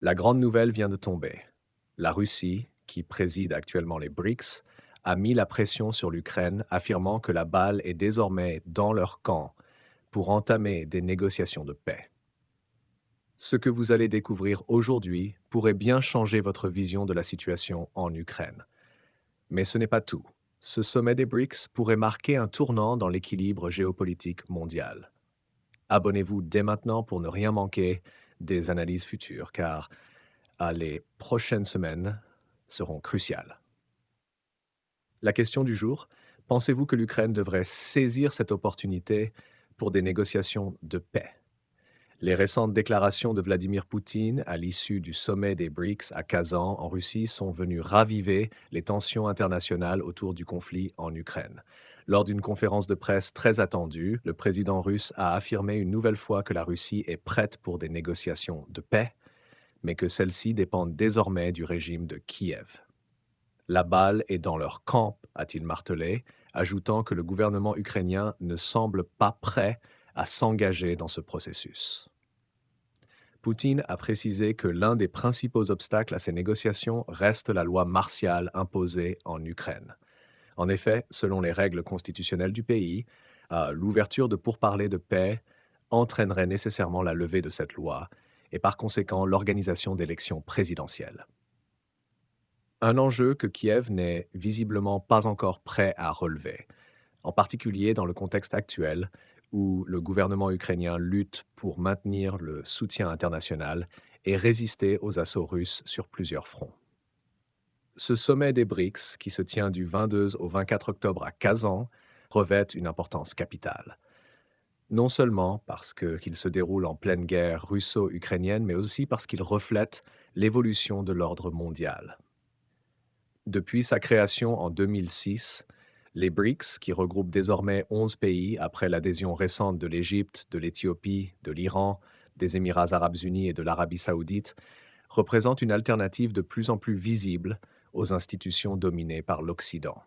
La grande nouvelle vient de tomber. La Russie, qui préside actuellement les BRICS, a mis la pression sur l'Ukraine, affirmant que la balle est désormais dans leur camp pour entamer des négociations de paix. Ce que vous allez découvrir aujourd'hui pourrait bien changer votre vision de la situation en Ukraine. Mais ce n'est pas tout. Ce sommet des BRICS pourrait marquer un tournant dans l'équilibre géopolitique mondial. Abonnez-vous dès maintenant pour ne rien manquer des analyses futures, car les prochaines semaines seront cruciales. La question du jour, pensez-vous que l'Ukraine devrait saisir cette opportunité pour des négociations de paix? Les récentes déclarations de Vladimir Poutine à l'issue du sommet des BRICS à Kazan, en Russie, sont venues raviver les tensions internationales autour du conflit en Ukraine. Lors d'une conférence de presse très attendue, le président russe a affirmé une nouvelle fois que la Russie est prête pour des négociations de paix, mais que celles-ci dépendent désormais du régime de Kiev. La balle est dans leur camp, a-t-il martelé, ajoutant que le gouvernement ukrainien ne semble pas prêt à s'engager dans ce processus. Poutine a précisé que l'un des principaux obstacles à ces négociations reste la loi martiale imposée en Ukraine. En effet, selon les règles constitutionnelles du pays, l'ouverture de pourparlers de paix entraînerait nécessairement la levée de cette loi et par conséquent l'organisation d'élections présidentielles. Un enjeu que Kiev n'est visiblement pas encore prêt à relever, en particulier dans le contexte actuel où le gouvernement ukrainien lutte pour maintenir le soutien international et résister aux assauts russes sur plusieurs fronts. Ce sommet des BRICS, qui se tient du 22 au 24 octobre à Kazan, revêt une importance capitale. Non seulement parce qu'il se déroule en pleine guerre russo-ukrainienne, mais aussi parce qu'il reflète l'évolution de l'ordre mondial. Depuis sa création en 2006, les BRICS, qui regroupent désormais 11 pays après l'adhésion récente de l'Égypte, de l'Éthiopie, de l'Iran, des Émirats arabes unis et de l'Arabie saoudite, représentent une alternative de plus en plus visible aux institutions dominées par l'Occident.